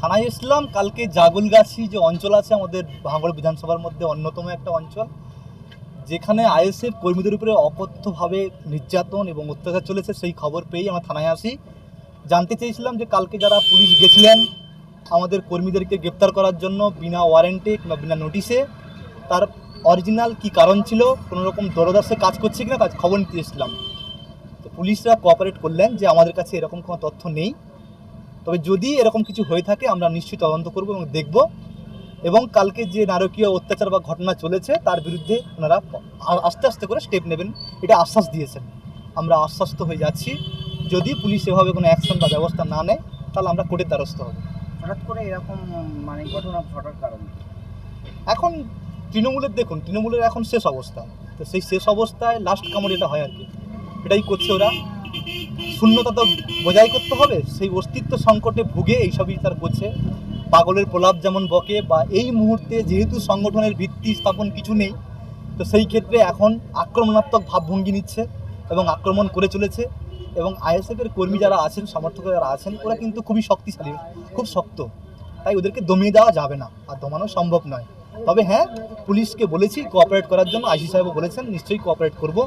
থানায় এসলাম কালকে জাগলগাছি যে অঞ্চল আছে আমাদের ভাঙড় বিধানসভার মধ্যে অন্যতম একটা অঞ্চল, যেখানে আইএসএফ কর্মীদের উপরে অকথ্যভাবে নির্যাতন এবং অত্যাচার চলেছে। সেই খবর পেয়েই আমরা থানায় আসি। জানতে চেয়েছিলাম যে কালকে যারা পুলিশ গেছিলেন আমাদের কর্মীদেরকে গ্রেপ্তার করার জন্য বিনা ওয়ারেন্টে কিংবা বিনা নোটিশে, তার অরিজিনাল কি কারণ ছিল, কোনো রকম দরদাসে কাজ করছে কিনা তার খবর নিতে এসেছিলাম। তো পুলিশরা কোঅপারেট করলেন যে আমাদের কাছে এরকম কোনো তথ্য নেই, তবে যদি এরকম কিছু হয়ে থাকে আমরা নিশ্চয়ই তদন্ত করব এবং দেখব। এবং কালকে যে নারকীয় অত্যাচার বা ঘটনা চলেছে তার বিরুদ্ধে ওনারা আস্তে আস্তে করে স্টেপ নেবেন, এটা আশ্বাস দিয়েছেন। আমরা আশ্বস্ত হয়ে যাচ্ছি, যদি পুলিশ এভাবে কোনো অ্যাকশন বা ব্যবস্থা না নেয় তাহলে আমরা কোর্টের দ্বারস্থ হব। হঠাৎ করে এরকম ঘটনা ঘটার কারণ এখন তৃণমূলের দেখুন, তৃণমূলের এখন শেষ অবস্থা, তো সেই শেষ অবস্থায় লাস্ট কামড় এটা হয় আর কি, এটাই করছে ওরা। শূন্যতা তো বজায় করতে হবে, সেই অস্তিত্ব সংকটে ভুগে এইসবই তার করছে। পাগলের প্রলাপ যেমন বকে, বা এই মুহূর্তে যেহেতু সংগঠনের ভিত্তি স্থাপন কিছু নেই, তো সেই ক্ষেত্রে এখন আক্রমণাত্মক ভাবভঙ্গি নিচ্ছে এবং আক্রমণ করে চলেছে। এবং আইএসএফের কর্মী যারা আছেন, সমর্থক যারা আছেন, ওরা কিন্তু খুবই শক্তিশালী, খুব শক্ত, তাই ওদেরকে দমিয়ে দেওয়া যাবে না, আর দমানো সম্ভব নয়। তবে হ্যাঁ, পুলিশকে বলেছি কোঅপারেট করার জন্য, আইসি সাহেবও বলেছেন নিশ্চয়ই কোঅপারেট করব।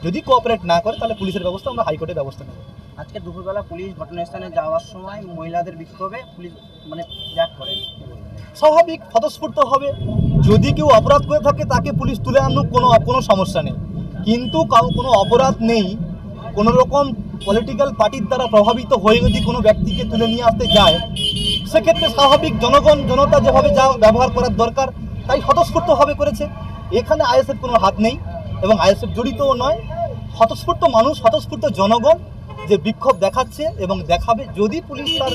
যদি কোঅপারেট না করে তাহলে পুলিশের ব্যবস্থা আমরা হাইকোর্টের ব্যবস্থা নেব। আজকে দুপুরবেলা পুলিশ ঘটনাস্থানে যাওয়ার সময় মহিলাদের বিক্ষোভে পুলিশ ব্যাক করেন, স্বাভাবিক, স্বতঃস্ফূর্ত হবে। যদি কেউ অপরাধ করে থাকে তাকে পুলিশ তুলে আনুক, কোনো সমস্যা নেই। কিন্তু কোনো অপরাধ নেই, কোনো রকম পলিটিক্যাল পার্টির দ্বারা প্রভাবিত হয়ে যদি কোনো ব্যক্তিকে তুলে নিয়ে আসতে যায়, সেক্ষেত্রে স্বাভাবিক জনতা যেভাবে যা ব্যবহার করার দরকার তাই স্বতঃস্ফূর্তভাবে করেছে। এখানে আইএসএফ কোনো হাত নেই এবং আইএসএফ জড়িতও নয়। স্বতঃস্ফূর্ত মানুষ, স্বতঃস্ফূর্ত জনগণ যে বিক্ষোভ দেখাচ্ছে এবং দেখাবে। যদি পুলিশ তার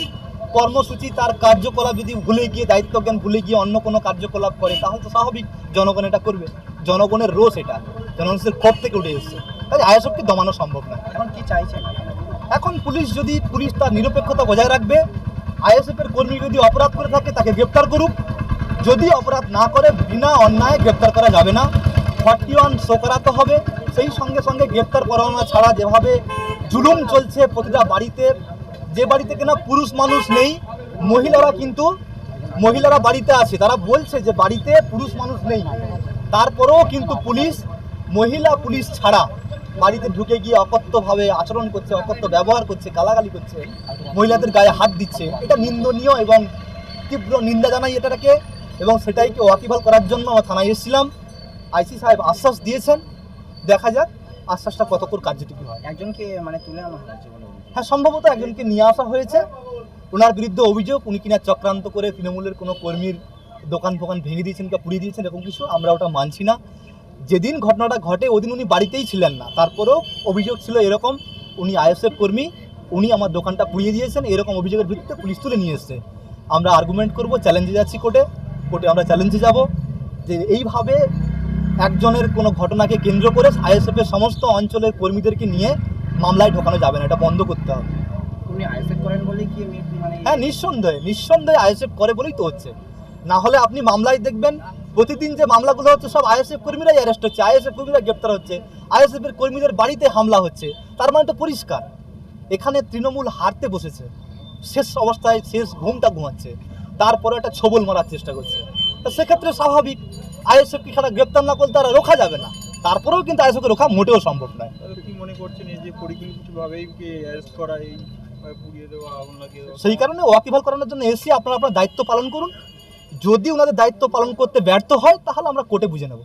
কর্মসূচি, তার কার্যকলাপ যদি ভুলে গিয়ে, দায়িত্বজ্ঞান ভুলে গিয়ে অন্য কোনো কার্যকলাপ করে, তাহলে তো স্বাভাবিক জনগণ এটা করবে। জনগণের রোষ, এটা জনগণের ক্ষোভ থেকে উঠে এসছে, তাই আইএসএফকে দমানো সম্ভব নয়। এখন কি চাইছেন? এখন পুলিশ তার নিরপেক্ষতা বজায় রাখবে। আইএসএফের কর্মী যদি অপরাধ করে থাকে তাকে গ্রেপ্তার করুক, যদি অপরাধ না করে বিনা অন্যায় গ্রেপ্তার করা যাবে না, 41 শো করাতে হবে। সেই সঙ্গে সঙ্গে গ্রেপ্তার পরোয়ানা ছাড়া যেভাবে জুলুম চলছে প্রতিটা বাড়িতে, যে বাড়িতে কিনা পুরুষ মানুষ নেই, মহিলারা বাড়িতে আছে, তারা বলছে যে বাড়িতে পুরুষ মানুষ নেই, তারপরেও কিন্তু মহিলা পুলিশ ছাড়া বাড়িতে ঢুকে গিয়ে অকথ্যভাবে আচরণ করছে, অকথ্য ব্যবহার করছে, গালাগালি করছে, মহিলাদের গায়ে হাত দিচ্ছে। এটা নিন্দনীয় এবং তীব্র নিন্দা জানাই এটাকে, এবং সেটাইকে ওয়াকিবহাল করার জন্য আমরা থানায় এসেছিলাম। আইসি সাহেব আশ্বাস দিয়েছেন, দেখা যাক আশ্বাসটা কতক্ষণ কার্যকরী হয়। একজনকে তুলে আনা হয়েছে বলে? হ্যাঁ, সম্ভবত একজনকে নিয়ে আসা হয়েছে। ওনার বিরুদ্ধে অভিযোগ উনি কিনা চক্রান্ত করে তৃণমূলের কোনো কর্মীর দোকান ভেঙে দিয়েছেন বা পুড়িয়ে দিয়েছেন, এরকম কিছু। আমরা ওটা মানছি না। যেদিন ঘটনাটা ঘটে ওদিন উনি বাড়িতেই ছিলেন না, তারপরেও অভিযোগ ছিল এরকম উনি আইএসএফ কর্মী, উনি আমার দোকানটা পুড়িয়ে দিয়েছেন, এরকম অভিযোগের ভিত্তিতে পুলিশ তুলে নিয়ে এসছে। আমরা আর্গুমেন্ট করব, চ্যালেঞ্জে যাচ্ছি কোর্টে আমরা চ্যালেঞ্জে যাব যে এইভাবে একজনের কোনো ঘটনাকে কেন্দ্র করে আইএসএফের সমস্ত অঞ্চলের কর্মীদেরকে নিয়ে মামলায় ঢোকানো যাবে না, এটা বন্ধ করতে হবে। উনি আইএসএফ করেন বলেই কি হ্যাঁ, নিঃসন্দেহে আইএসএফ করে বলেই তো হচ্ছে। না হলে আপনি মামলায় দেখবেন প্রতিদিন যে মামলাগুলো হচ্ছে সব আইএসএফ কর্মীরাই অ্যারেস্ট হচ্ছে, আইএসএফ কর্মীরা গ্রেপ্তার হচ্ছে, আইএসএফ এর কর্মীদের বাড়িতে হামলা হচ্ছে। তার মানে তো পরিষ্কার এখানে তৃণমূল হারতে বসেছে, শেষ অবস্থায় শেষ ঘুমটা ঘুমাচ্ছে, তারপরে একটা ছবল মারার চেষ্টা করছে। তো সেক্ষেত্রে স্বাভাবিক আইএসএফকে খেলা গ্রেপ্তার না করলে তারা রোখা যাবে না, তারপরেও কিন্তু আইএসএফকে রোখা মোটেও সম্ভব নয়। কি মনে করছেন এই যে পরিকল্পিতভাবেই অ্যারেস্ট করা, এই পুড়িয়ে দেওয়া, আগুন লাগিয়ে দেওয়া? সেই কারণে ওয়াকিবহাল করানোর জন্য এসে আপনারা আপনার দায়িত্ব পালন করুন। যদি ওনাদের দায়িত্ব পালন করতে ব্যর্থ হয় তাহলে আমরা কোর্টে বুঝে নেব।